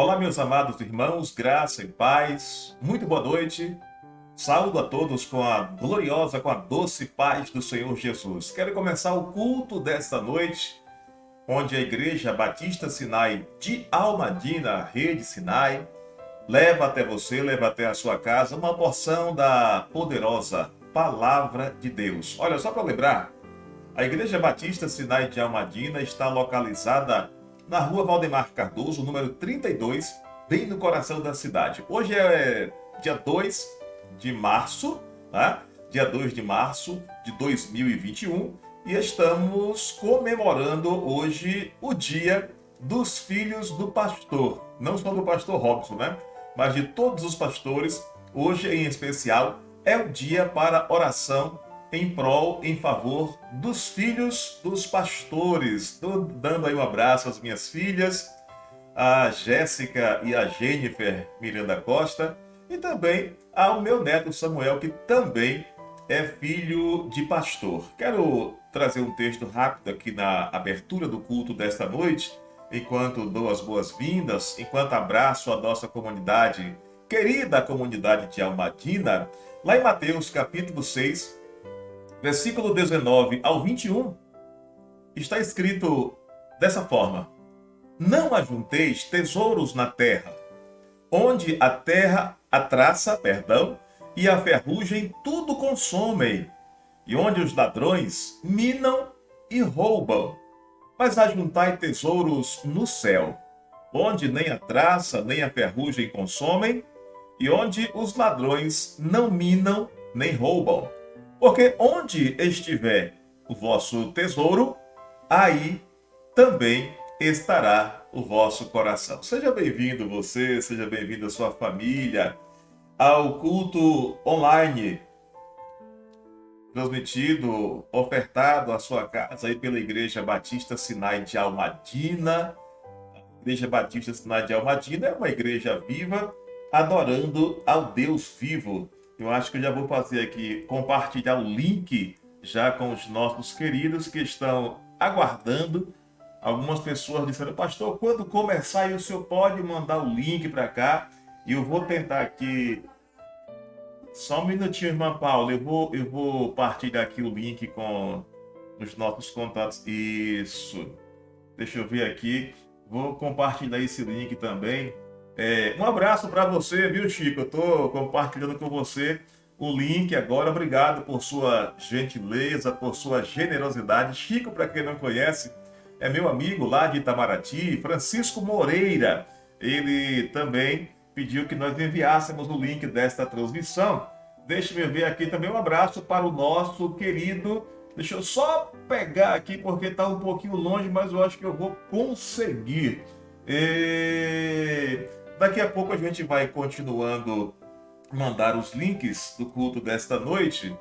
Olá, meus amados irmãos, graça e paz, muito boa noite. Saúdo a todos com a gloriosa, com a doce paz do Senhor Jesus. Quero começar o culto desta noite, onde a Igreja Batista Sinai de Almadina, Rede Sinai, leva até você, leva até a sua casa uma porção da poderosa Palavra de Deus. Olha, só para lembrar, a Igreja Batista Sinai de Almadina está localizada na rua Valdemar Cardoso, número 32, bem no coração da cidade. Hoje é dia 2 de março, né? Dia 2 de março de 2021, e estamos comemorando hoje o Dia dos Filhos do Pastor. Não só do pastor Robson, né? Mas de todos os pastores. Hoje, em especial, é o dia para oração em prol, em favor dos filhos dos pastores. Estou dando aí um abraço às minhas filhas, a Jéssica e a Jennifer Miranda Costa, e também ao meu neto Samuel, que também é filho de pastor. Quero trazer um texto rápido aqui na abertura do culto desta noite, enquanto dou as boas-vindas, enquanto abraço a nossa comunidade, querida comunidade de Almadina, lá em Mateus capítulo 6, versículo 19 ao 21, está escrito dessa forma: Não ajunteis tesouros na terra, onde a traça, e a ferrugem tudo consomem, e onde os ladrões minam e roubam. Mas ajuntai tesouros no céu, onde nem a traça nem a ferrugem consomem, e onde os ladrões não minam nem roubam. Porque onde estiver o vosso tesouro, aí também estará o vosso coração. Seja bem-vindo você, seja bem-vindo a sua família, ao culto online, transmitido, ofertado à sua casa aí pela Igreja Batista Sinai de Almadina. A Igreja Batista Sinai de Almadina é uma igreja viva, adorando ao Deus vivo. Eu acho que eu já vou fazer aqui, compartilhar o link já com os nossos queridos que estão aguardando. Algumas pessoas disseram: pastor, quando começar aí o senhor pode mandar o link para cá? E eu vou tentar aqui. Só um minutinho, irmã Paula, eu vou partilhar aqui o link com os nossos contatos. Isso. Deixa eu ver aqui. Vou compartilhar esse link também. Um abraço para você, viu, Chico? Eu estou compartilhando com você o link agora. Obrigado por sua gentileza, por sua generosidade. Chico, para quem não conhece, é meu amigo lá de Itamaraty, Francisco Moreira. Ele também pediu que nós enviássemos o link desta transmissão. Deixa eu ver aqui também um abraço para o nosso querido. Deixa eu só pegar aqui porque está um pouquinho longe, mas eu acho que eu vou conseguir. Daqui a pouco a gente vai continuando mandar os links do culto desta noite,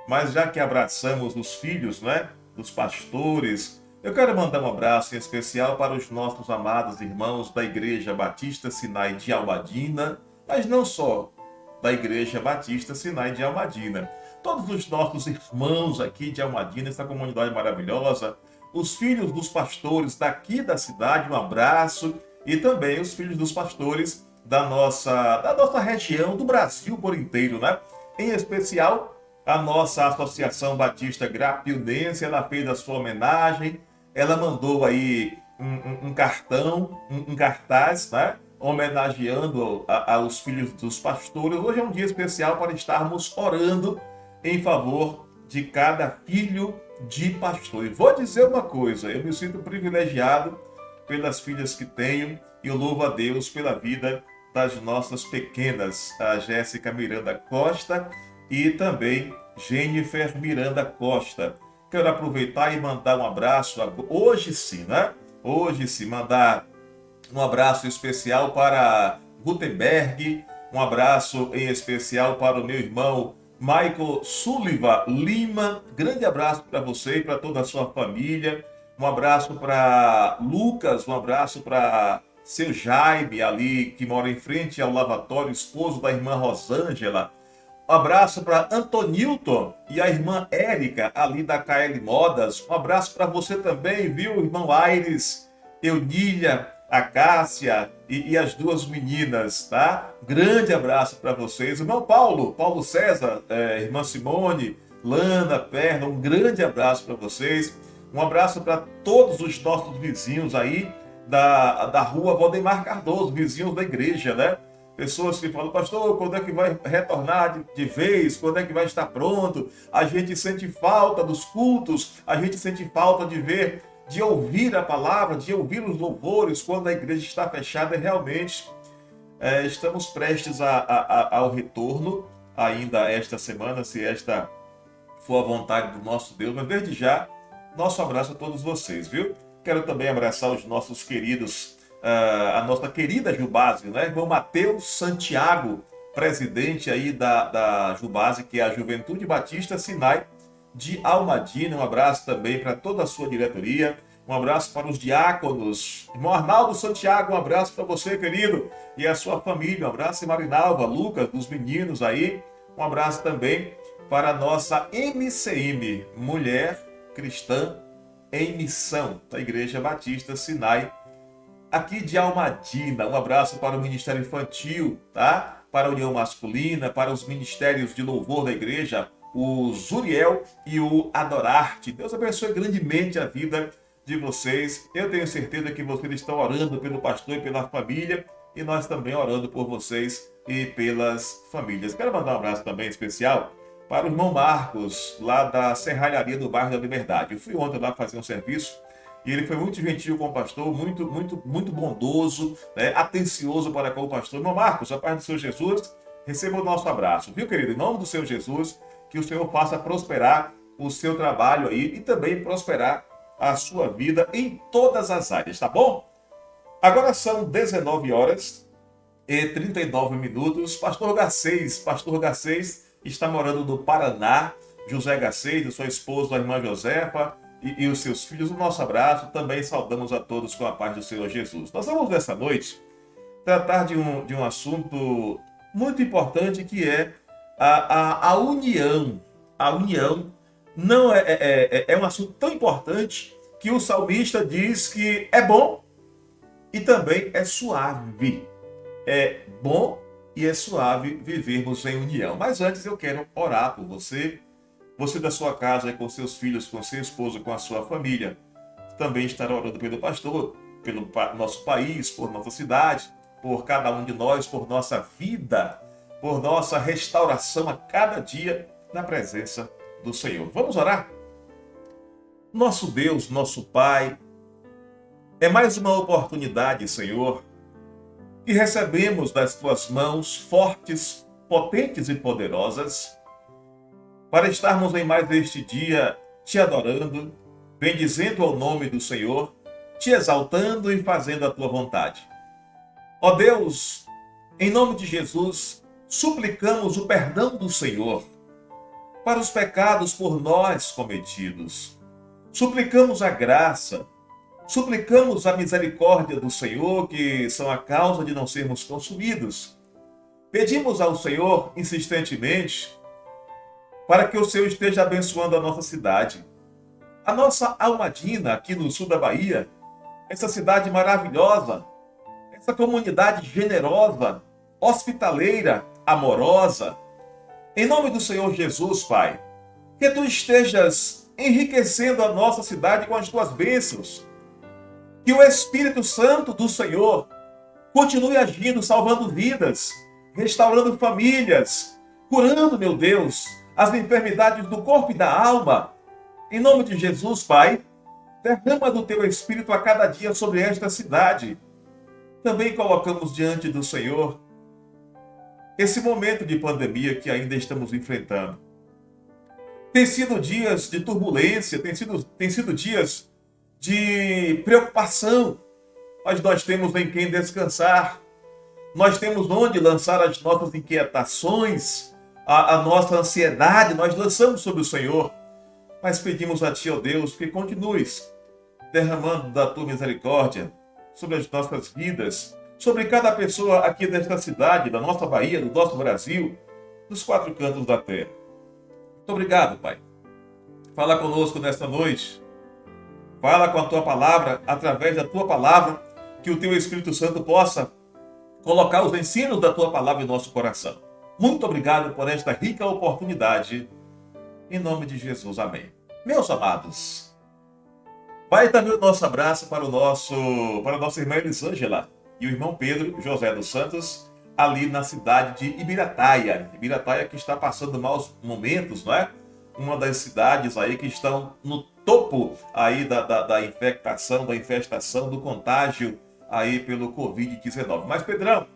mas já que abraçamos os filhos, né, dos pastores, eu quero mandar um abraço em especial para os nossos amados irmãos da Igreja Batista Sinai de Almadina, mas não só da Igreja Batista Sinai de Almadina. Todos os nossos irmãos aqui de Almadina, essa comunidade maravilhosa, os filhos dos pastores daqui da cidade, um abraço, e também os filhos dos pastores da nossa região, do Brasil por inteiro, né? Em especial, a nossa Associação Batista Grapiunense, ela fez a sua homenagem, ela mandou aí um cartão, um cartaz, né? Homenageando aos filhos dos pastores. Hoje é um dia especial para estarmos orando em favor de cada filho de pastor. E vou dizer uma coisa, eu me sinto privilegiado pelas filhas que tenho, e eu louvo a Deus pela vida das nossas pequenas, a Jéssica Miranda Costa e também Jennifer Miranda Costa. Quero aproveitar e mandar um abraço, hoje sim, né? Hoje sim, mandar um abraço especial para Gutenberg, um abraço em especial para o meu irmão Michael Sullivan Lima. Grande abraço para você e para toda a sua família. Um abraço para Lucas, um abraço para seu Jaime ali, que mora em frente ao lavatório, esposo da irmã Rosângela. Um abraço para Antonilton e a irmã Érica, ali da KL Modas. Um abraço para você também, viu, irmão Aires, Eunília, a Cássia e as duas meninas, tá? Grande abraço para vocês. Irmão Paulo César, irmã Simone, Lana, Perna, um grande abraço para vocês. Um abraço para todos os nossos vizinhos aí da rua Valdemar Cardoso, vizinhos da igreja, né? Pessoas que falam, pastor, quando é que vai retornar de vez? Quando é que vai estar pronto? A gente sente falta dos cultos, a gente sente falta de ouvir a palavra, de ouvir os louvores quando a igreja está fechada. E realmente estamos prestes ao retorno ainda esta semana, se esta for a vontade do nosso Deus. Mas desde já, nosso abraço a todos vocês, viu? Quero também abraçar os nossos queridos, a nossa querida Jubase, né? Irmão Mateus Santiago, presidente aí da Jubase, que é a Juventude Batista Sinai de Almadina. Um abraço também para toda a sua diretoria. Um abraço para os diáconos. Irmão Arnaldo Santiago, um abraço para você, querido, e a sua família. Um abraço, Marinalva, Lucas, dos meninos aí. Um abraço também para a nossa MCM, Mulher Cristã em Missão, da Igreja Batista Sinai, aqui de Almadina. Um abraço para o Ministério Infantil, tá? Para a União Masculina, para os Ministérios de Louvor da Igreja, o Zuriel e o Adorarte. Deus abençoe grandemente a vida de vocês. Eu tenho certeza que vocês estão orando pelo pastor e pela família, e nós também orando por vocês e pelas famílias. Quero mandar um abraço também especial para o irmão Marcos, lá da Serralharia do bairro da Liberdade. Eu fui ontem lá fazer um serviço e ele foi muito gentil com o pastor, muito bondoso, né, atencioso para com o pastor. Irmão Marcos, a paz do Senhor Jesus, receba o nosso abraço, viu, querido? Em nome do Senhor Jesus, que o Senhor faça prosperar o seu trabalho aí e também prosperar a sua vida em todas as áreas, tá bom? Agora são 19 horas e 39 minutos. Pastor Garcês está morando no Paraná. José Garcês, e sua esposa, a irmã Josefa, e os seus filhos. O nosso abraço. Também saudamos a todos com a paz do Senhor Jesus. Nós vamos, nessa noite, tratar de um assunto muito importante, que é a união. A união não é um assunto tão importante que o salmista diz que é bom e também é suave. É bom e é suave vivermos em união. Mas antes eu quero orar por você, você da sua casa, com seus filhos, com seu esposo, com a sua família. Também estará orando pelo pastor, pelo nosso país, por nossa cidade, por cada um de nós, por nossa vida, por nossa restauração a cada dia na presença do Senhor. Vamos orar? Nosso Deus, nosso Pai, é mais uma oportunidade, Senhor, que recebemos das tuas mãos fortes, potentes e poderosas, para estarmos em mais este dia te adorando, bendizendo ao nome do Senhor, te exaltando e fazendo a tua vontade. Ó Deus, em nome de Jesus, suplicamos o perdão do Senhor para os pecados por nós cometidos. Suplicamos a graça, suplicamos a misericórdia do Senhor, que são a causa de não sermos consumidos. Pedimos ao Senhor insistentemente para que o Senhor esteja abençoando a nossa cidade. A nossa Almadina, aqui no sul da Bahia, essa cidade maravilhosa, essa comunidade generosa, hospitaleira, amorosa. Em nome do Senhor Jesus, Pai, que Tu estejas enriquecendo a nossa cidade com as Tuas bênçãos. Que o Espírito Santo do Senhor continue agindo, salvando vidas, restaurando famílias, curando, meu Deus, as enfermidades do corpo e da alma. Em nome de Jesus, Pai, derrama do Teu Espírito a cada dia sobre esta cidade. Também colocamos diante do Senhor esse momento de pandemia que ainda estamos enfrentando. Tem sido dias de turbulência, tem sido dias de preocupação, mas nós temos em quem descansar, nós temos onde lançar as nossas inquietações, a nossa ansiedade, nós lançamos sobre o Senhor, mas pedimos a Ti, ó Deus, que continues derramando da Tua misericórdia sobre as nossas vidas, sobre cada pessoa aqui desta cidade, da nossa Bahia, do nosso Brasil, dos quatro cantos da terra. Muito obrigado, Pai. Fala conosco nesta noite. Fala com a Tua palavra, através da Tua palavra, que o teu Espírito Santo possa colocar os ensinos da tua palavra em nosso coração. Muito obrigado por esta rica oportunidade. Em nome de Jesus, amém. Meus amados, vai também o nosso abraço para a nossa irmã Elisângela e o irmão Pedro José dos Santos, ali na cidade de Ibirataia. Ibirataia que está passando maus momentos, não é? Uma das cidades aí que estão no topo aí da infestação, do contágio aí pelo Covid-19. Mas, Pedrão,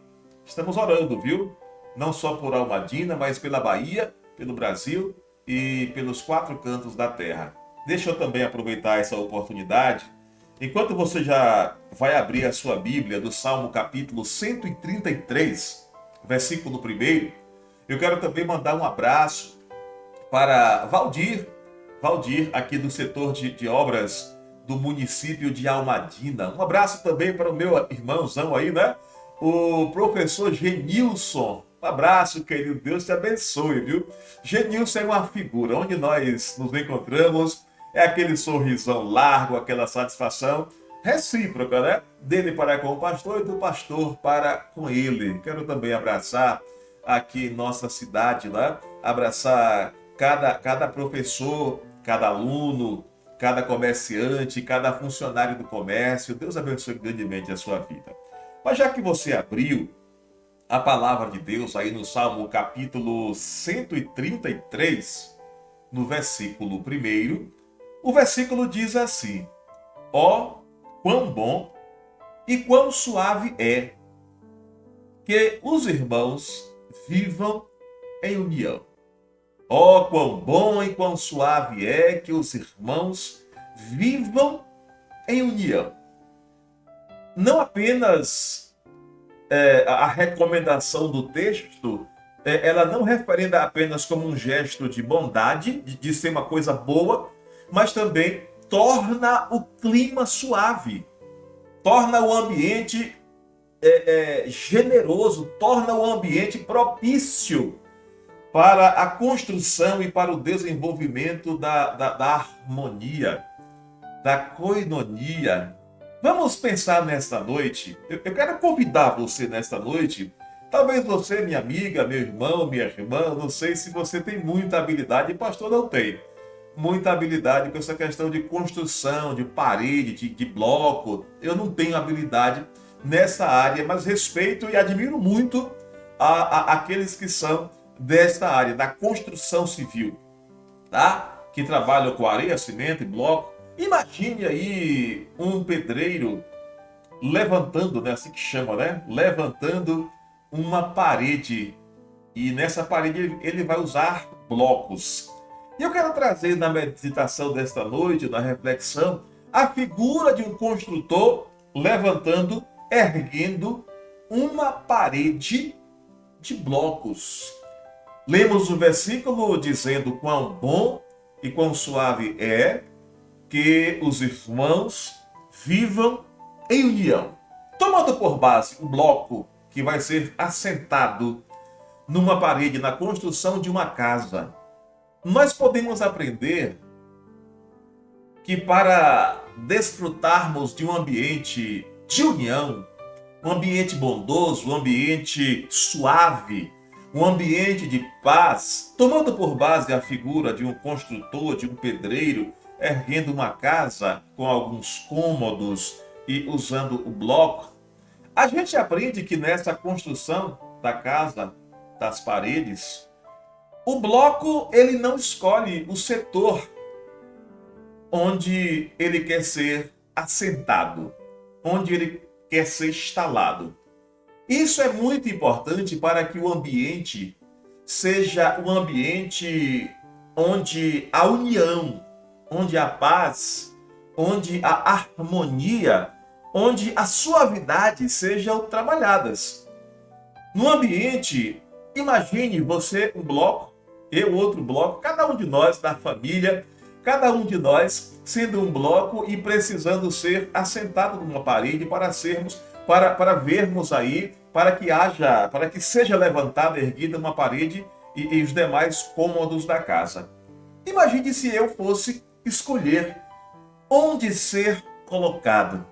estamos orando, viu? Não só por Almadina, mas pela Bahia, pelo Brasil e pelos 4 cantos da terra. Deixa eu também aproveitar essa oportunidade. Enquanto você já vai abrir a sua Bíblia do Salmo capítulo 133, versículo 1, eu quero também mandar um abraço para Valdir aqui do setor de obras do município de Almadina. Um abraço também para o meu irmãozão aí, né? O professor Genilson. Um abraço, querido. Deus te abençoe, viu? Genilson é uma figura. Onde nós nos encontramos, é aquele sorrisão largo, aquela satisfação recíproca, né? Dele para com o pastor e do pastor para com ele. Quero também abraçar aqui nossa cidade, né? Abraçar cada professor, cada aluno, cada comerciante, cada funcionário do comércio. Deus abençoe grandemente a sua vida. Mas já que você abriu a palavra de Deus aí no Salmo capítulo 133, no versículo 1, o versículo diz assim: ó, quão bom e quão suave é que os irmãos vivam em união. Ó, quão bom e quão suave é que os irmãos vivam em união. Não apenas a recomendação do texto, ela não referenda apenas como um gesto de bondade, de ser uma coisa boa, mas também torna o clima suave, torna o ambiente generoso, torna o ambiente propício para a construção e para o desenvolvimento da harmonia, da koinonia. Vamos pensar nesta noite. Eu quero convidar você nesta noite. Talvez você, minha amiga, meu irmão, minha irmã, não sei se você tem muita habilidade, pastor não tem muita habilidade com essa questão de construção, de parede, de bloco. Eu não tenho habilidade nessa área, mas respeito e admiro muito aqueles que são desta área, da construção civil, tá? Que trabalham com areia, cimento e bloco. Imagine aí um pedreiro levantando, né? Assim que chama, né? Levantando uma parede. E nessa parede ele vai usar blocos. E eu quero trazer na meditação desta noite, na reflexão, a figura de um construtor levantando, erguendo uma parede de blocos. Lemos o versículo dizendo quão bom e quão suave é que os irmãos vivam em união. Tomando por base o bloco que vai ser assentado numa parede, na construção de uma casa, nós podemos aprender que para desfrutarmos de um ambiente de união, um ambiente bondoso, um ambiente suave, um ambiente de paz, tomando por base a figura de um construtor, de um pedreiro, erguendo uma casa com alguns cômodos e usando o bloco, a gente aprende que nessa construção da casa, das paredes, o bloco ele não escolhe o setor onde ele quer ser assentado, onde ele quer ser instalado. Isso é muito importante para que o ambiente seja um ambiente onde a união, onde a paz, onde a harmonia, onde a suavidade sejam trabalhadas. No ambiente, imagine você um bloco, eu outro bloco, cada um de nós da família, cada um de nós sendo um bloco e precisando ser assentado numa parede para vermos aí, para que seja levantada, erguida uma parede e os demais cômodos da casa. Imagine se eu fosse escolher onde ser colocado.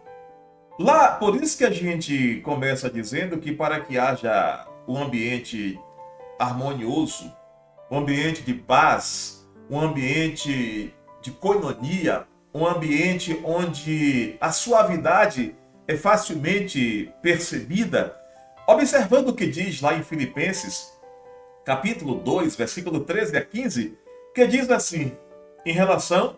Lá, por isso que a gente começa dizendo que para que haja um ambiente harmonioso, um ambiente de paz, um ambiente de coinonia, um ambiente onde a suavidade é facilmente percebida, observando o que diz lá em Filipenses, capítulo 2, versículo 13 a 15, que diz assim, em relação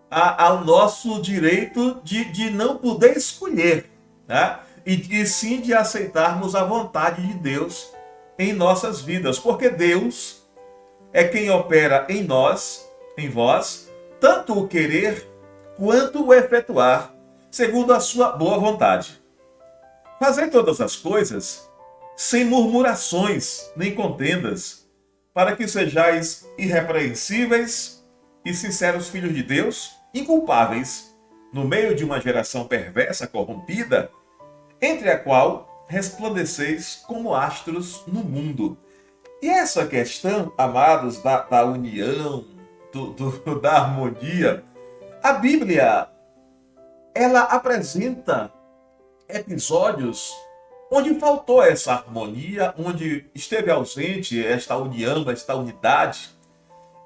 ao nosso direito de não poder escolher, né? E sim de aceitarmos a vontade de Deus em nossas vidas, porque Deus é quem opera em nós, em vós, tanto o querer quanto o efetuar, segundo a sua boa vontade. Fazei todas as coisas sem murmurações nem contendas, para que sejais irrepreensíveis e sinceros filhos de Deus, inculpáveis, no meio de uma geração perversa, corrompida, entre a qual resplandeceis como astros no mundo. E essa questão, amados, da união, da harmonia, a Bíblia, ela apresenta episódios onde faltou essa harmonia, onde esteve ausente esta união, esta unidade.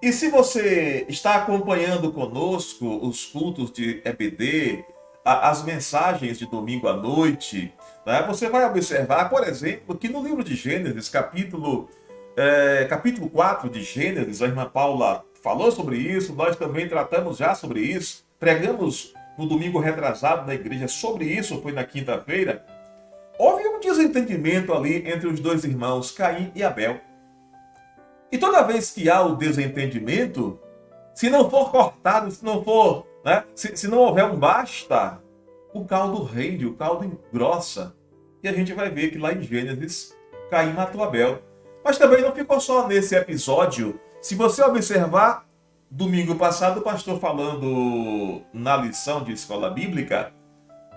E se você está acompanhando conosco os cultos de EBD, as mensagens de domingo à noite, né, você vai observar, por exemplo, que no livro de Gênesis, capítulo 4 de Gênesis, a irmã Paula falou sobre isso, nós também tratamos já sobre isso, pregamos no domingo retrasado na igreja sobre isso, foi na quinta-feira. Houve um desentendimento ali entre os dois irmãos, Caim e Abel. E toda vez que há o desentendimento, se não for cortado, se não for, né, se não houver um basta, o caldo rende, o caldo engrossa. E a gente vai ver que lá em Gênesis, Caim matou Abel. Mas também não ficou só nesse episódio. Se você observar, domingo passado, o pastor falando na lição de escola bíblica,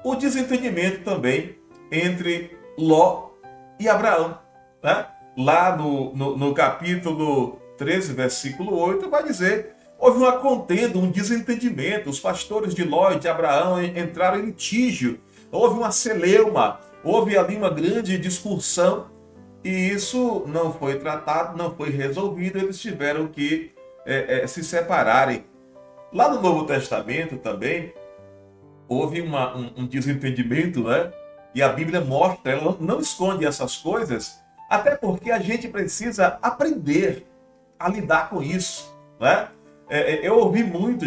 o desentendimento também entre Ló e Abraão, né? Lá no capítulo 13, versículo 8, vai dizer, houve uma contenda, um desentendimento, os pastores de Ló e de Abraão entraram em litígio, houve uma celeuma, houve ali uma grande discussão, e isso não foi tratado, não foi resolvido, eles tiveram que se separarem. Lá no Novo Testamento também, houve um desentendimento, né? E a Bíblia mostra, ela não esconde essas coisas, até porque a gente precisa aprender a lidar com isso, né?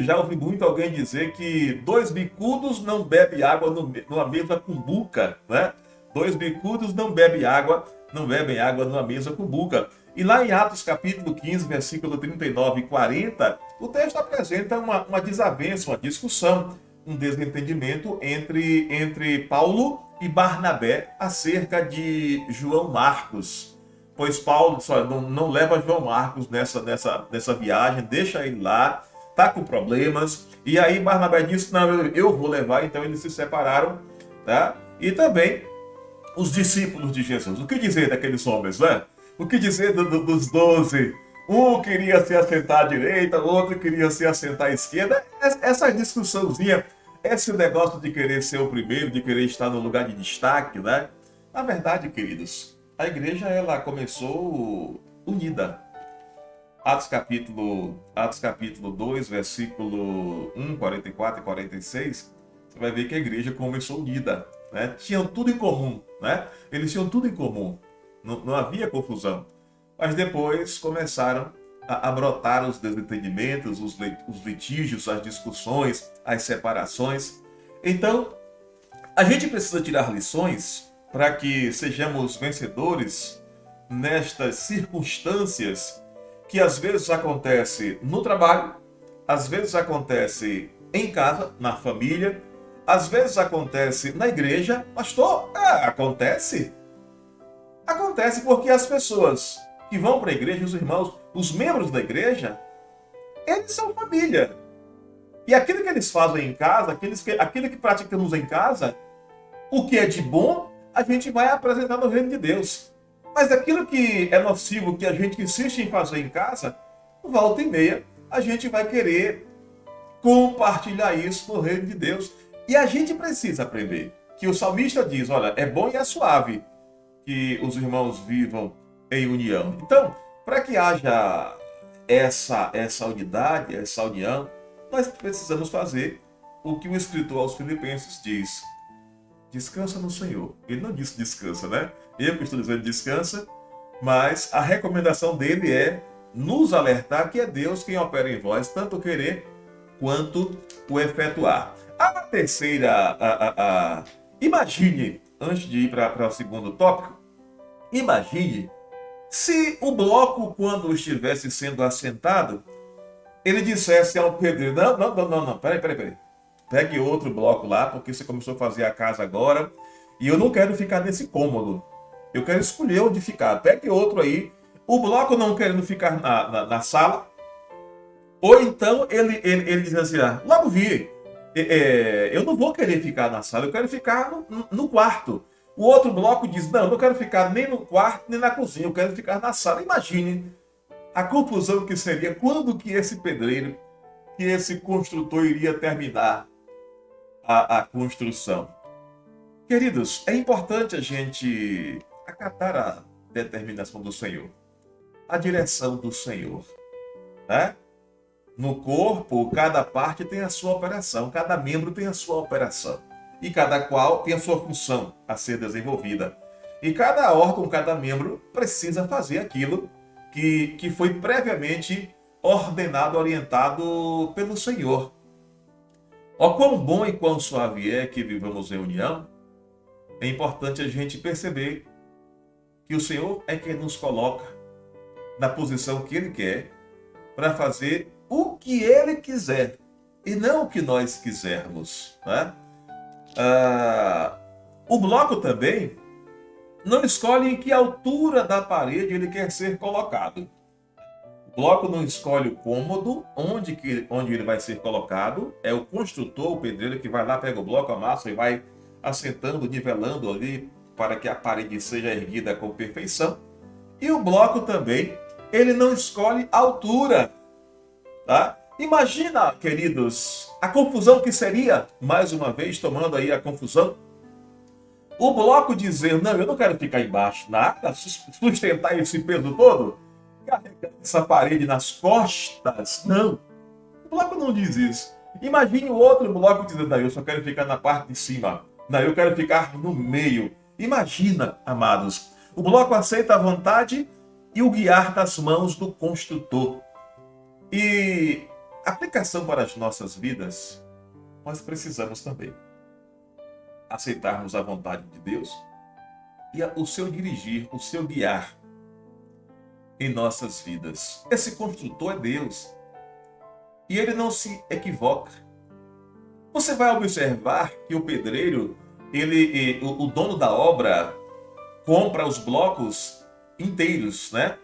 Já ouvi muito alguém dizer que dois bicudos não bebem água numa mesma cumbuca, né? Dois bicudos não bebem água numa mesma cumbuca. E lá em Atos capítulo 15, versículo 39 e 40, o texto apresenta uma desavença, uma discussão, um desentendimento entre Paulo e Barnabé acerca de João Marcos. Pois Paulo só não leva João Marcos nessa viagem, deixa ele lá, tá com problemas. E aí Barnabé disse, não, eu vou levar, então eles se separaram, tá? E também os discípulos de Jesus. O que dizer daqueles homens, né? O que dizer dos 12? Um queria se assentar à direita, o outro queria se assentar à esquerda. Essa discussãozinha, esse negócio de querer ser o primeiro, de querer estar no lugar de destaque, né? Na verdade, queridos, a igreja ela começou unida. Atos capítulo 2, versículo 1, 44 e 46, você vai ver que a igreja começou unida, né? Tinham tudo em comum, né? Eles tinham tudo em comum, não havia confusão. Mas depois começaram a brotar os desentendimentos, os litígios, as discussões, as separações. Então, a gente precisa tirar lições para que sejamos vencedores nestas circunstâncias que às vezes acontece no trabalho, às vezes acontece em casa, na família, às vezes acontece na igreja. Pastor, acontece? Acontece porque as pessoas que vão para a igreja, os irmãos, os membros da igreja, eles são família. E aquilo que eles fazem em casa, aquilo que praticamos em casa, o que é de bom, a gente vai apresentar no reino de Deus. Mas aquilo que é nocivo, que a gente insiste em fazer em casa, volta e meia, a gente vai querer compartilhar isso no reino de Deus. E a gente precisa aprender. que o salmista diz, olha, é bom e é suave que os irmãos vivam em união. Então, para que haja essa unidade, essa união, nós precisamos fazer o que o escritor aos Filipenses diz. Descansa no Senhor. Ele não disse descansa, né? Eu que estou dizendo descansa, mas a recomendação dele é nos alertar que é Deus quem opera em vós, tanto o querer quanto o efetuar. A terceira, imagine, antes de ir para o segundo tópico, imagine se o bloco, quando estivesse sendo assentado, ele dissesse ao pedreiro, não, peraí. Pegue outro bloco lá, porque você começou a fazer a casa agora, e eu não quero ficar nesse cômodo. Eu quero escolher onde ficar. Pegue outro aí. O bloco não querendo ficar na sala, ou então ele diz assim, logo vi, eu não vou querer ficar na sala, eu quero ficar no quarto. O outro bloco diz, não, eu não quero ficar nem no quarto, nem na cozinha, eu quero ficar na sala. Imagine a confusão que seria quando que esse pedreiro, que esse construtor iria terminar a construção. Queridos, é importante a gente acatar a determinação do Senhor, a direção do Senhor, né? No corpo, cada parte tem a sua operação, cada membro tem a sua operação. E cada qual tem a sua função a ser desenvolvida. E cada órgão, cada membro precisa fazer aquilo que foi previamente ordenado, orientado pelo Senhor. Ó, quão bom e quão suave é que vivamos em união, é importante a gente perceber que o Senhor é quem nos coloca na posição que Ele quer para fazer o que Ele quiser e não o que nós quisermos, né? O bloco também não escolhe em que altura da parede ele quer ser colocado. O bloco não escolhe o cômodo onde ele vai ser colocado. É o construtor, o pedreiro, que vai lá, pega o bloco, amassa e vai assentando, nivelando ali para que a parede seja erguida com perfeição. E o bloco também, ele não escolhe a altura, tá? Imagina, queridos, a confusão que seria, mais uma vez, tomando aí a confusão, o bloco dizer, não, eu não quero ficar embaixo, nada, sustentar esse peso todo, carregar essa parede nas costas, não. O bloco não diz isso. Imagine o outro bloco dizendo, não, eu só quero ficar na parte de cima, não, eu quero ficar no meio. Imagina, amados, o bloco aceita a vontade e o guiar das mãos do construtor. E aplicação para as nossas vidas, nós precisamos também aceitarmos a vontade de Deus e o seu dirigir, o seu guiar em nossas vidas. Esse construtor é Deus e ele não se equivoca. Você vai observar que o pedreiro, o dono da obra, compra os blocos inteiros, né?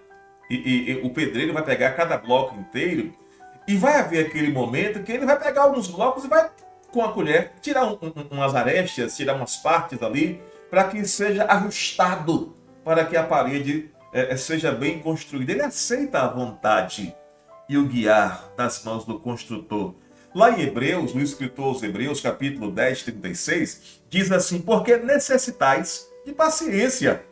E o pedreiro vai pegar cada bloco inteiro e vai haver aquele momento que ele vai pegar alguns blocos e vai, com a colher, tirar umas arestas, tirar umas partes ali, para que seja ajustado, para que a parede seja bem construída. Ele aceita a vontade e o guiar das mãos do construtor. Lá em Hebreus, no escritor aos Hebreus, capítulo 10, 36, diz assim, porque necessitais de paciência,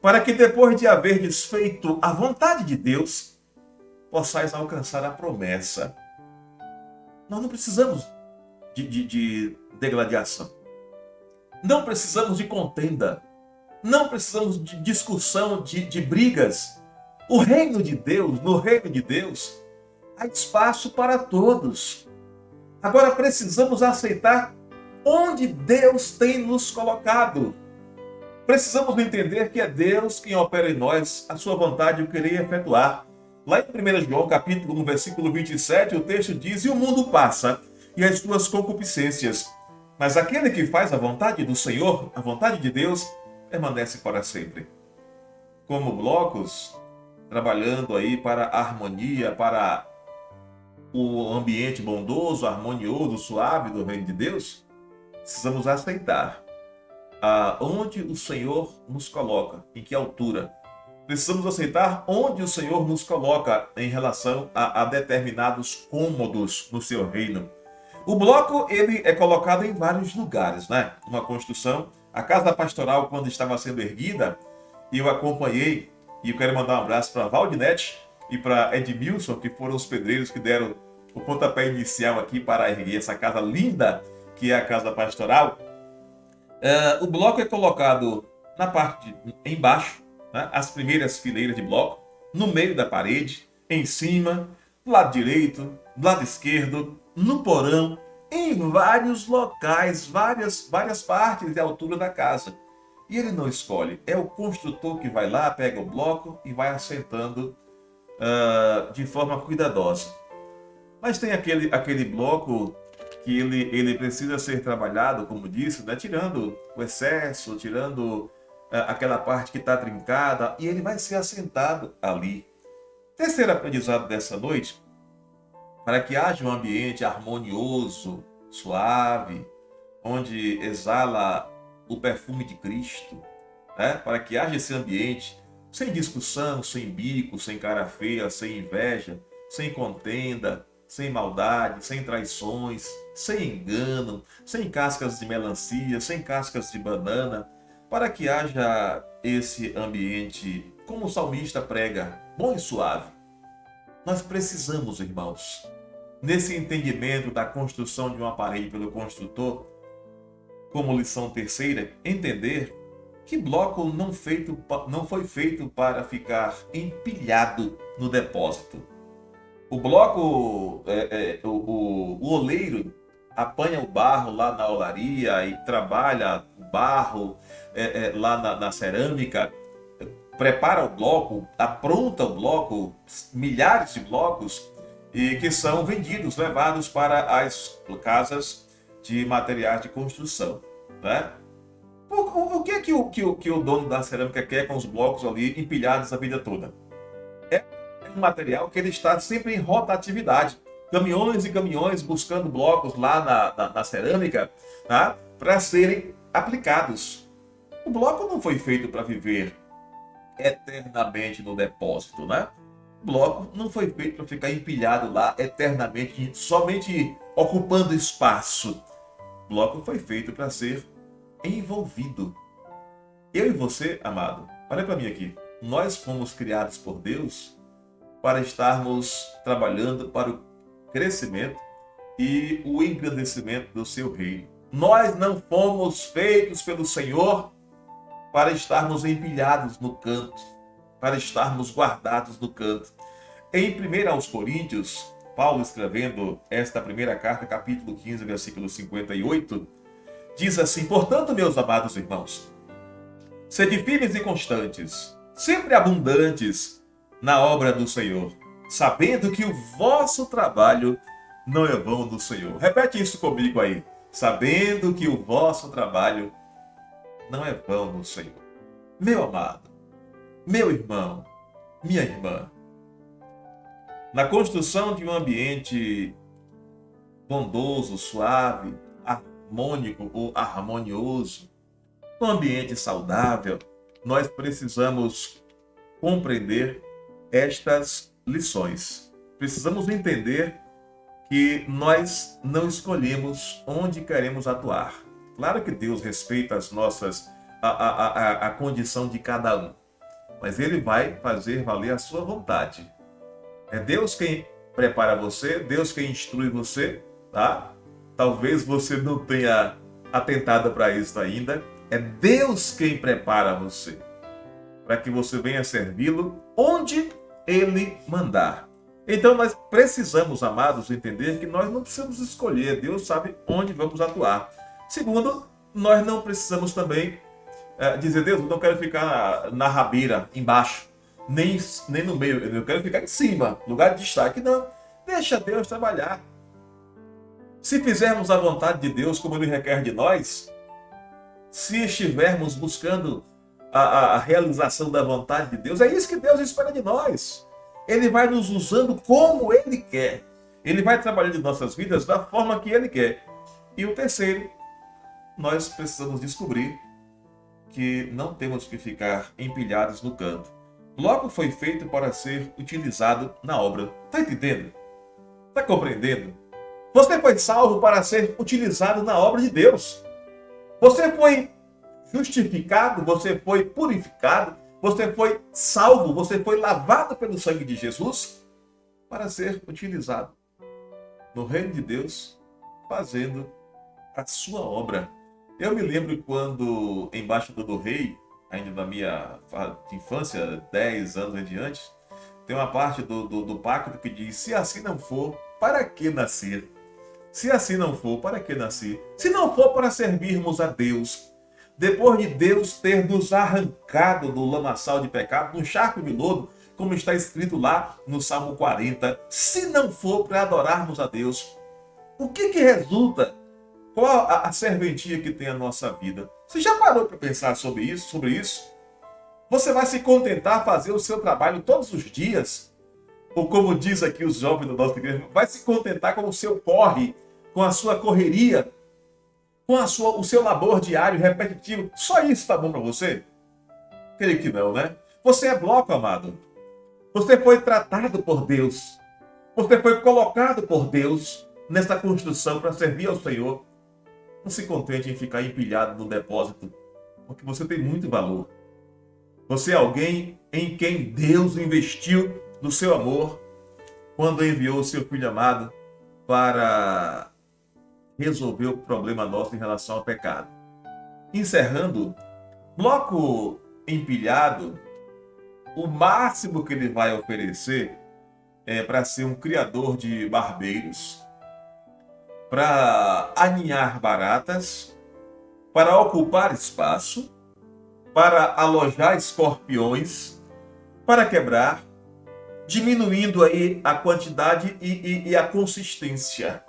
para que depois de haver desfeito a vontade de Deus, possais alcançar a promessa. Nós não precisamos de degladiação. Não precisamos de contenda. Não precisamos de discussão, de brigas. O reino de Deus, no reino de Deus, há espaço para todos. Agora precisamos aceitar onde Deus tem nos colocado. Precisamos entender que é Deus quem opera em nós a sua vontade e o querer efetuar. Lá em 1 João, capítulo 1, versículo 27, o texto diz, e o mundo passa, e as suas concupiscências. Mas aquele que faz a vontade do Senhor, a vontade de Deus, permanece para sempre. Como blocos, trabalhando aí para a harmonia, para o ambiente bondoso, harmonioso, suave do reino de Deus, precisamos aceitar onde o Senhor nos coloca, em que altura. Precisamos aceitar onde o Senhor nos coloca em relação a determinados cômodos no seu reino. O bloco ele é colocado em vários lugares, né? Uma construção. A casa pastoral, quando estava sendo erguida, eu acompanhei, e eu quero mandar um abraço para Valdinete e para Edmilson, que foram os pedreiros que deram o pontapé inicial aqui para erguer essa casa linda, que é a casa pastoral. O bloco é colocado na parte embaixo, né? As primeiras fileiras de bloco, no meio da parede, em cima, do lado direito, do lado esquerdo, no porão, em vários locais, várias partes da altura da casa. E ele não escolhe, é o construtor que vai lá, pega o bloco e vai assentando de forma cuidadosa. Mas tem aquele bloco que ele precisa ser trabalhado, como disse, né? Tirando o excesso, tirando aquela parte que está trincada, e ele vai ser assentado ali. Terceiro aprendizado dessa noite, para que haja um ambiente harmonioso, suave, onde exala o perfume de Cristo, né? Para que haja esse ambiente sem discussão, sem bico, sem cara feia, sem inveja, sem contenda, sem maldade, sem traições, sem engano, sem cascas de melancia, sem cascas de banana, para que haja esse ambiente, como o salmista prega, bom e suave. Nós precisamos, irmãos, nesse entendimento da construção de uma parede pelo construtor, como lição terceira, entender que bloco não foi feito para ficar empilhado no depósito. O bloco, o oleiro apanha o barro lá na olaria e trabalha o barro lá na cerâmica, prepara o bloco, apronta o bloco, milhares de blocos, e que são vendidos, levados para as casas de materiais de construção, né? O que é que o dono da cerâmica quer com os blocos ali empilhados a vida toda? É um material que ele está sempre em rotatividade. Caminhões e caminhões buscando blocos lá na cerâmica, tá? Para serem aplicados. O bloco não foi feito para viver eternamente no depósito, né? O bloco não foi feito para ficar empilhado lá eternamente, somente ocupando espaço. O bloco foi feito para ser envolvido. Eu e você, amado, olha para mim aqui. Nós fomos criados por Deus para estarmos trabalhando para o crescimento e o engrandecimento do seu reino. Nós não fomos feitos pelo Senhor para estarmos empilhados no canto, para estarmos guardados no canto. Em 1 aos Coríntios, Paulo escrevendo esta primeira carta, capítulo 15, versículo 58, diz assim: portanto, meus amados irmãos, sede firmes e constantes, sempre abundantes na obra do Senhor, sabendo que o vosso trabalho não é vão no Senhor. Repete isso comigo aí. Sabendo que o vosso trabalho não é vão no Senhor. Meu amado, meu irmão, minha irmã, na construção de um ambiente bondoso, suave, harmônico ou harmonioso, um ambiente saudável, nós precisamos compreender estas lições. Precisamos entender que nós não escolhemos onde queremos atuar. Claro que Deus respeita as nossas, a condição de cada um, mas Ele vai fazer valer a sua vontade. É Deus quem prepara você, Deus quem instrui você, tá? Talvez você não tenha atentado para isso ainda. É Deus quem prepara você, para que você venha servi-lo onde Ele mandar. Então nós precisamos, amados, entender que nós não precisamos escolher. Deus sabe onde vamos atuar. Segundo, nós não precisamos também dizer: Deus, eu não quero ficar na rabeira, embaixo, nem no meio, eu quero ficar em cima, lugar de destaque. Não, deixa Deus trabalhar. Se fizermos a vontade de Deus como Ele requer de nós, se estivermos buscando a realização da vontade de Deus, é isso que Deus espera de nós. Ele vai nos usando como Ele quer. Ele vai trabalhando em nossas vidas da forma que Ele quer. E o terceiro, nós precisamos descobrir que não temos que ficar empilhados no canto. Bloco foi feito para ser utilizado na obra. Está entendendo? Está compreendendo? Você foi salvo para ser utilizado na obra de Deus. Você foi justificado, você foi purificado, você foi salvo, você foi lavado pelo sangue de Jesus para ser utilizado no reino de Deus, fazendo a sua obra. Eu me lembro quando, embaixador do rei, ainda na minha infância, 10 anos em diante, tem uma parte do pacto que diz: se assim não for, para que nascer? Se assim não for, para que nascer? Se não for para servirmos a Deus, depois de Deus ter nos arrancado do lamaçal de pecado, no charco de lodo, como está escrito lá no Salmo 40, se não for para adorarmos a Deus, o que resulta? Qual a serventia que tem a nossa vida? Você já parou para pensar sobre isso? Você vai se contentar a fazer o seu trabalho todos os dias? Ou como diz aqui os jovens da nossa igreja, vai se contentar com o seu corre, com a sua correria, com o seu labor diário repetitivo? Só isso está bom para você? Creio que não, né? Você é bloco, amado. Você foi tratado por Deus. Você foi colocado por Deus nessa construção para servir ao Senhor. Não se contente em ficar empilhado no depósito, porque você tem muito valor. Você é alguém em quem Deus investiu do seu amor quando enviou o seu Filho amado para resolver o problema nosso em relação ao pecado. Encerrando, bloco empilhado, o máximo que ele vai oferecer é para ser um criador de barbeiros, para aninhar baratas, para ocupar espaço, para alojar escorpiões, para quebrar, diminuindo aí a quantidade e a consistência.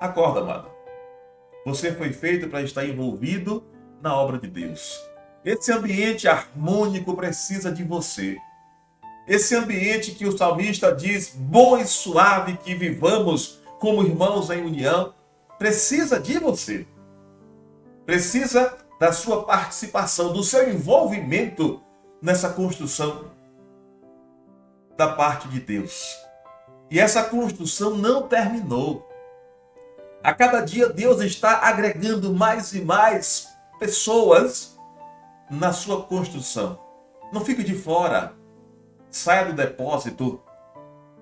Acorda, amado. Você foi feito para estar envolvido na obra de Deus. Esse ambiente harmônico precisa de você. Esse ambiente que o salmista diz, bom e suave que vivamos como irmãos em união, precisa de você. Precisa da sua participação, do seu envolvimento nessa construção da parte de Deus. E essa construção não terminou. A cada dia Deus está agregando mais e mais pessoas na sua construção. Não fique de fora. Saia do depósito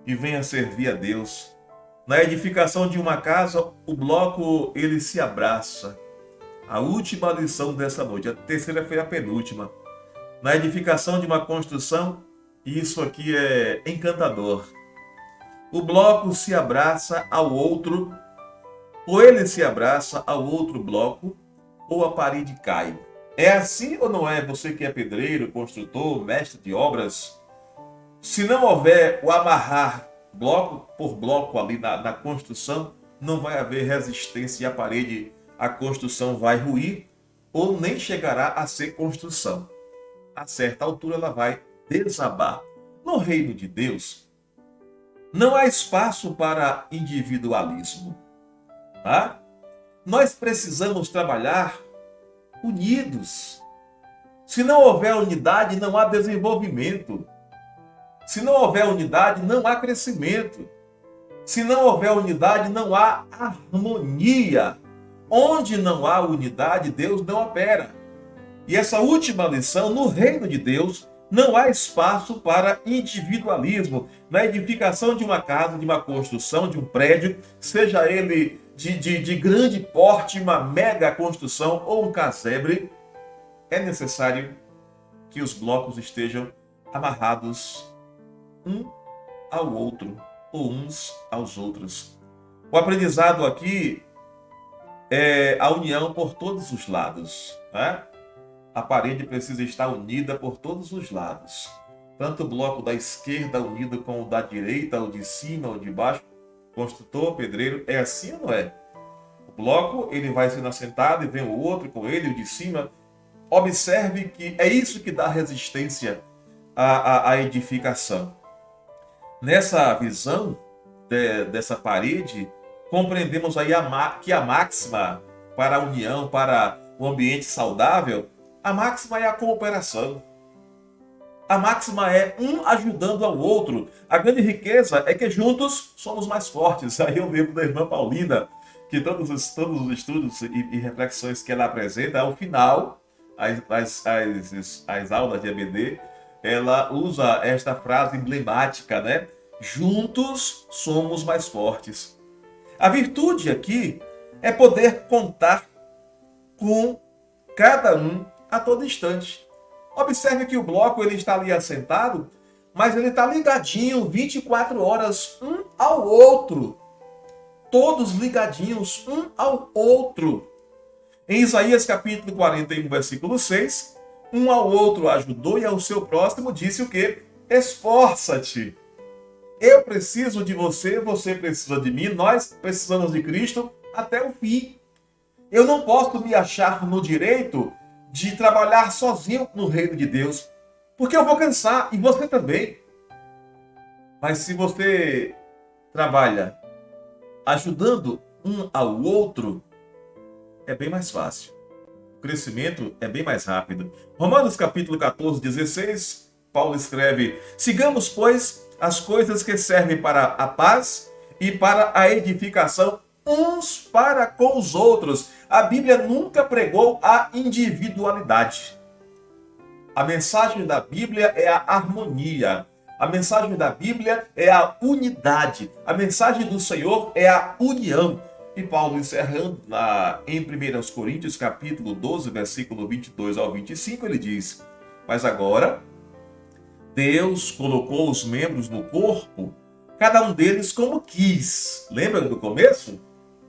e venha servir a Deus. Na edificação de uma casa, o bloco ele se abraça. A última lição dessa noite, a terceira foi a penúltima. Na edificação de uma construção, isso aqui é encantador. O bloco se abraça ao outro, ou ele se abraça ao outro bloco, ou a parede cai. É assim ou não é? Você que é pedreiro, construtor, mestre de obras, se não houver o amarrar bloco por bloco ali na construção, não vai haver resistência e a construção vai ruir ou nem chegará a ser construção. A certa altura ela vai desabar. No reino de Deus, não há espaço para individualismo. Tá? Nós precisamos trabalhar unidos. Se não houver unidade, não há desenvolvimento. Se não houver unidade, não há crescimento. Se não houver unidade, não há harmonia. Onde não há unidade, Deus não opera. E essa última lição, no reino de Deus, não há espaço para individualismo. Na edificação de uma casa, de uma construção, de um prédio, seja ele de grande porte, uma mega construção ou um casebre, é necessário que os blocos estejam amarrados um ao outro, ou uns aos outros. O aprendizado aqui é a união por todos os lados, né? A parede precisa estar unida por todos os lados. Tanto o bloco da esquerda unido com o da direita, ou de cima, ou de baixo. Construtor, pedreiro, é assim ou não é? O bloco, ele vai sendo assentado e vem o outro com ele, o de cima. Observe que é isso que dá resistência à edificação. Nessa visão dessa parede, compreendemos aí que a máxima para a união, para o ambiente saudável, a máxima é a cooperação. A máxima é um ajudando ao outro. A grande riqueza é que juntos somos mais fortes. Aí eu lembro da irmã Paulina, que todos os estudos e reflexões que ela apresenta, ao final, as aulas de EBD, ela usa esta frase emblemática, né? Juntos somos mais fortes. A virtude aqui é poder contar com cada um a todo instante. Observe que o bloco ele está ali assentado, mas ele está ligadinho 24 horas um ao outro. Todos ligadinhos um ao outro. Em Isaías capítulo 41, versículo 6, um ao outro ajudou e ao seu próximo disse o quê? Esforça-te. Eu preciso de você, você precisa de mim, nós precisamos de Cristo até o fim. Eu não posso me achar no direito de trabalhar sozinho no reino de Deus, porque eu vou cansar, e você também. Mas se você trabalha ajudando um ao outro, é bem mais fácil. O crescimento é bem mais rápido. Romanos capítulo 14, 16, Paulo escreve: sigamos, pois, as coisas que servem para a paz e para a edificação uns para com os outros. A Bíblia nunca pregou a individualidade. A mensagem da Bíblia é a harmonia. A mensagem da Bíblia é a unidade. A mensagem do Senhor é a união. E Paulo, encerrando em 1 Coríntios, capítulo 12, versículo 22 ao 25, ele diz: mas agora, Deus colocou os membros no corpo, cada um deles como quis. Lembra do começo?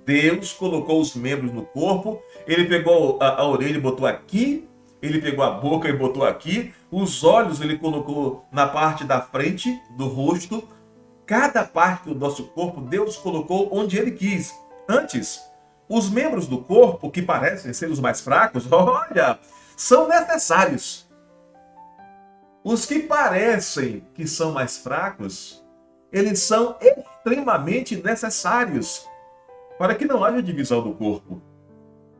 Deus colocou os membros no corpo, ele pegou a orelha e botou aqui, ele pegou a boca e botou aqui, os olhos ele colocou na parte da frente do rosto. Cada parte do nosso corpo Deus colocou onde ele quis. Antes, os membros do corpo, que parecem ser os mais fracos, olha, são necessários. Os que parecem que são mais fracos, eles são extremamente necessários para que não haja divisão do corpo.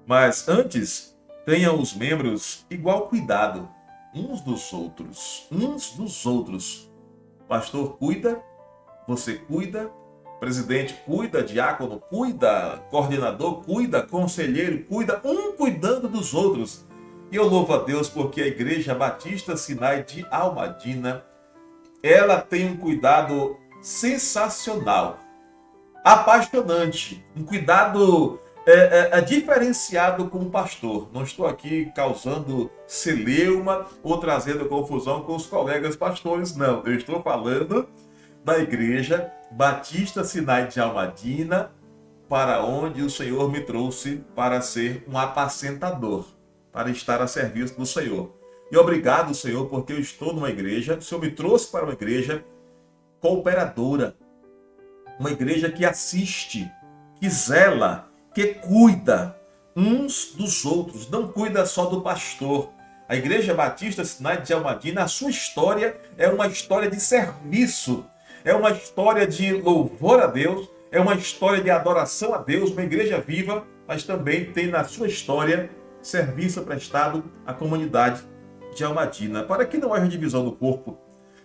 Mas antes, tenham os membros igual cuidado uns dos outros. Uns dos outros. Pastor cuida, você cuida, presidente cuida, diácono cuida, coordenador cuida, conselheiro cuida, um cuidando dos outros. E eu louvo a Deus porque a Igreja Batista Sinai de Almadina, ela tem um cuidado sensacional, apaixonante, um cuidado diferenciado com o pastor. Não estou aqui causando celeuma ou trazendo confusão com os colegas pastores, não. Eu estou falando da Igreja Batista Sinai de Almadina, para onde o Senhor me trouxe para ser um apacentador, para estar a serviço do Senhor. E obrigado, Senhor, porque eu estou numa igreja, o Senhor me trouxe para uma igreja cooperadora, uma igreja que assiste, que zela, que cuida uns dos outros, não cuida só do pastor. A Igreja Batista Sinai de Almadina, a sua história é uma história de serviço, é uma história de louvor a Deus, é uma história de adoração a Deus, uma igreja viva, mas também tem na sua história serviço prestado à comunidade de Almadina, para que não haja divisão do corpo.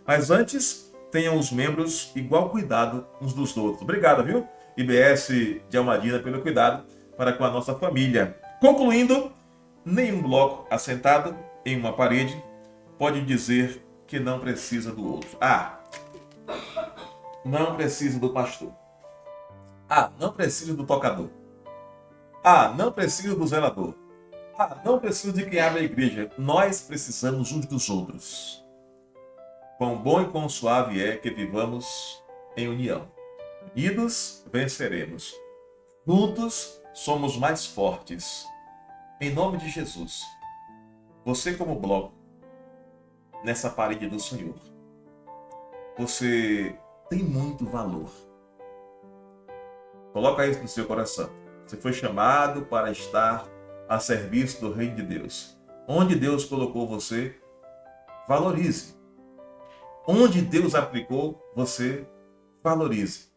Mas antes, tenham os membros igual cuidado uns dos outros. Obrigado, viu? IBS de Almadina, pelo cuidado para com a nossa família. Concluindo, nenhum bloco assentado em uma parede pode dizer que não precisa do outro. Não precisa do pastor. Não precisa do tocador. Não precisa do zelador. Não precisa de quem abre a igreja. Nós precisamos uns dos outros. Quão bom e quão suave é que vivamos em união. Unidos venceremos. Juntos somos mais fortes. Em nome de Jesus. Você como bloco, nessa parede do Senhor, você tem muito valor. Coloca isso no seu coração. Você foi chamado para estar a serviço do reino de Deus. Onde Deus colocou você, valorize. Onde Deus aplicou, você valorize.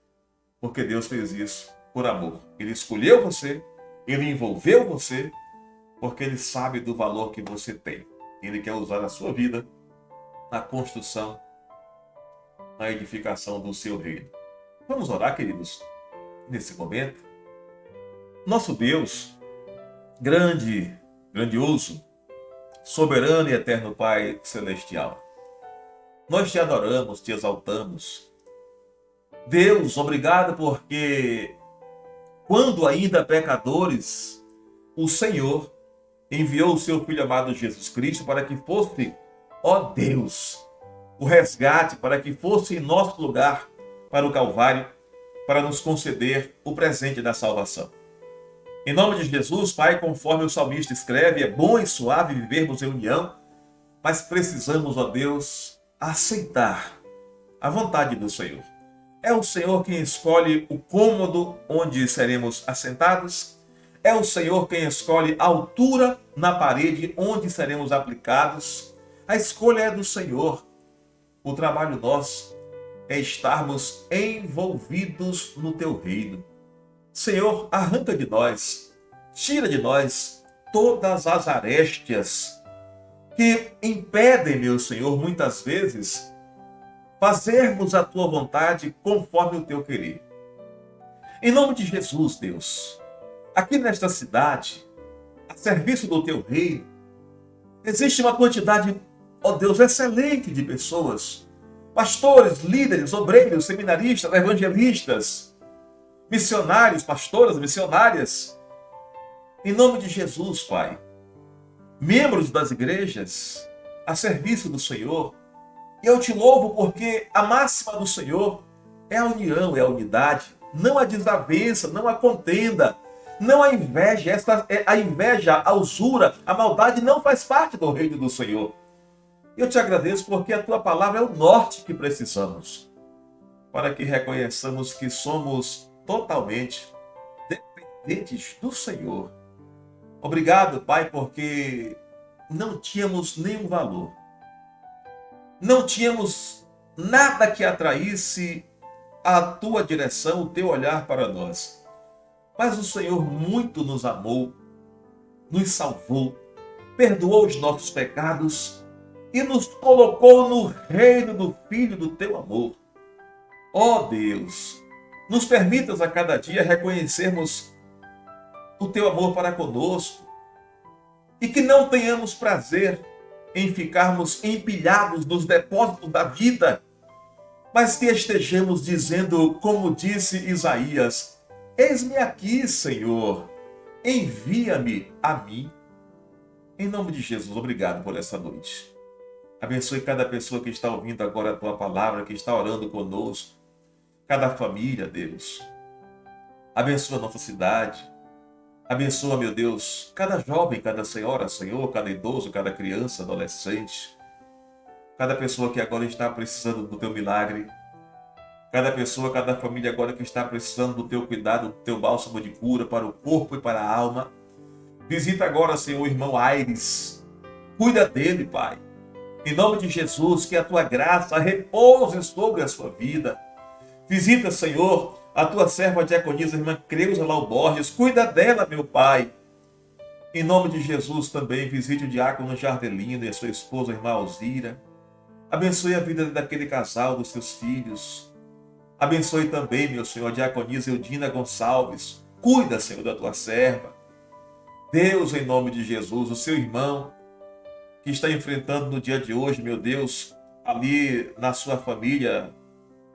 Porque Deus fez isso por amor. Ele escolheu você, Ele envolveu você, porque Ele sabe do valor que você tem. Ele quer usar a sua vida na construção, na edificação do seu reino. Vamos orar, queridos, nesse momento. Nosso Deus, grande, grandioso, soberano e eterno Pai celestial, nós te adoramos, te exaltamos. Deus, obrigado porque, quando ainda pecadores, o Senhor enviou o seu Filho amado Jesus Cristo para que fosse, ó Deus, o resgate, para que fosse em nosso lugar para o Calvário, para nos conceder o presente da salvação. Em nome de Jesus, Pai, conforme o salmista escreve, é bom e suave vivermos em união, mas precisamos, ó Deus, aceitar a vontade do Senhor. É o Senhor quem escolhe o cômodo onde seremos assentados. É o Senhor quem escolhe a altura na parede onde seremos aplicados. A escolha é do Senhor. O trabalho nosso é estarmos envolvidos no teu reino. Senhor, arranca de nós, tira de nós todas as arestas que impedem, meu Senhor, muitas vezes, fazermos a tua vontade conforme o teu querer. Em nome de Jesus, Deus, aqui nesta cidade, a serviço do teu reino, existe uma quantidade, ó Deus, excelente de pessoas, pastores, líderes, obreiros, seminaristas, evangelistas, missionários, pastoras, missionárias. Em nome de Jesus, Pai, membros das igrejas, a serviço do Senhor. E eu te louvo porque a máxima do Senhor é a união, é a unidade, não a desavença, não a contenda, não a inveja. A inveja, a usura, a maldade não faz parte do reino do Senhor. Eu te agradeço porque a tua palavra é o norte que precisamos, para que reconheçamos que somos totalmente dependentes do Senhor. Obrigado, Pai, porque não tínhamos nenhum valor. Não tínhamos nada que atraísse a tua direção, o teu olhar para nós. Mas o Senhor muito nos amou, nos salvou, perdoou os nossos pecados e nos colocou no reino do Filho do teu amor. Ó Deus, nos permitas a cada dia reconhecermos o teu amor para conosco e que não tenhamos prazer em ficarmos empilhados nos depósitos da vida, mas que estejamos dizendo, como disse Isaías: eis-me aqui, Senhor, envia-me a mim. Em nome de Jesus, obrigado por essa noite. Abençoe cada pessoa que está ouvindo agora a tua palavra, que está orando conosco, cada família, Deus. Abençoa a nossa cidade. Abençoa, meu Deus, cada jovem, cada senhora, Senhor, cada idoso, cada criança, adolescente, cada pessoa que agora está precisando do teu milagre, cada pessoa, cada família agora que está precisando do teu cuidado, do teu bálsamo de cura para o corpo e para a alma. Visita agora, Senhor, o irmão Aires. Cuida dele, Pai. Em nome de Jesus, que a tua graça repouse sobre a sua vida. Visita, Senhor, a tua serva diaconisa, irmã Creuza Lau Borges. Cuida dela, meu Pai. Em nome de Jesus também, visite o diácono Jardelino e a sua esposa, a irmã Alzira. Abençoe a vida daquele casal, dos seus filhos. Abençoe também, meu Senhor, a diaconisa Eudina Gonçalves. Cuida, Senhor, da tua serva. Deus, em nome de Jesus, o seu irmão que está enfrentando no dia de hoje, meu Deus, ali na sua família,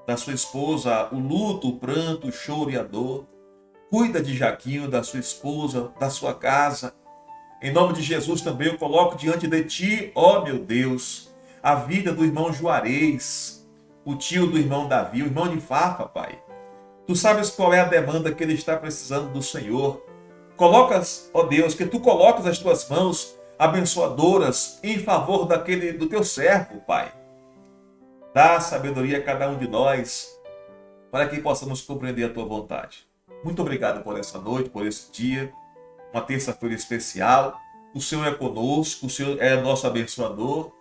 da sua esposa, o luto, o pranto, o choro e a dor. Cuida de Jaquinho, da sua esposa, da sua casa. Em nome de Jesus também eu coloco diante de ti, ó meu Deus, a vida do irmão Juarez, o tio do irmão Davi, o irmão de Fafa, Pai. Tu sabes qual é a demanda que ele está precisando do Senhor. Colocas, ó Deus, que tu colocas as tuas mãos abençoadoras em favor do teu servo, Pai. Dá sabedoria a cada um de nós para que possamos compreender a tua vontade. Muito obrigado por essa noite, por esse dia, uma terça-feira especial. O Senhor é conosco, o Senhor é nosso abençoador,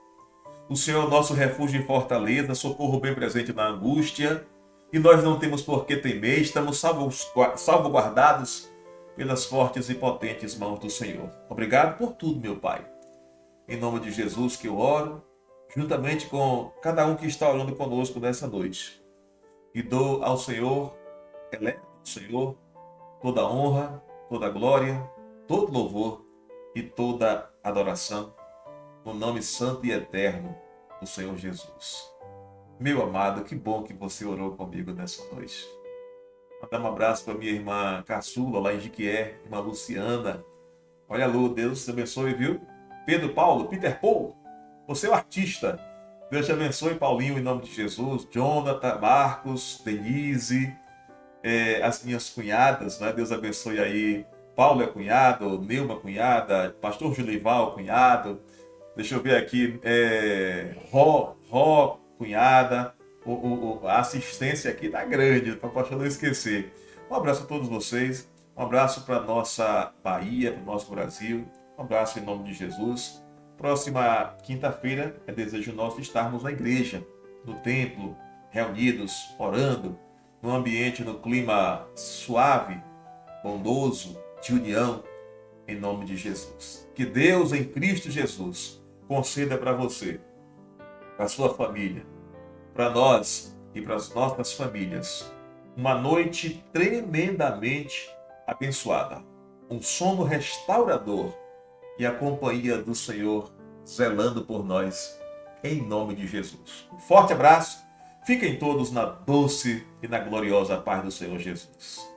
o Senhor é o nosso refúgio em fortaleza, socorro bem presente na angústia, e nós não temos por que temer, estamos salvaguardados pelas fortes e potentes mãos do Senhor. Obrigado por tudo, meu Pai. Em nome de Jesus que eu oro, juntamente com cada um que está orando conosco nessa noite. E dou ao Senhor, elevo ao Senhor, toda honra, toda glória, todo louvor e toda adoração, no nome santo e eterno do Senhor Jesus. Meu amado, que bom que você orou comigo nessa noite. Mandar um abraço para minha irmã Caçula, lá em Jiquié, irmã Luciana. Olha, Lu, Deus te abençoe, viu? Pedro Paulo, Peter Paul, você é o artista. Deus te abençoe, Paulinho, em nome de Jesus. Jonathan, Marcos, Denise, as minhas cunhadas, né? Deus abençoe aí. Paulo é cunhado, Neuma cunhada, pastor Julival cunhado. Deixa eu ver aqui, Ró cunhada. A assistência aqui tá grande, para o pastor não esquecer. Um abraço a todos vocês. Um abraço para nossa Bahia, para o nosso Brasil. Um abraço em nome de Jesus. Próxima quinta-feira é desejo nosso estarmos na igreja, no templo, reunidos, orando, num ambiente, no clima suave, bondoso, de união, em nome de Jesus. Que Deus em Cristo Jesus conceda para você, para a sua família, para nós e para as nossas famílias, uma noite tremendamente abençoada, um sono restaurador e a companhia do Senhor zelando por nós, em nome de Jesus. Um forte abraço, fiquem todos na doce e na gloriosa paz do Senhor Jesus.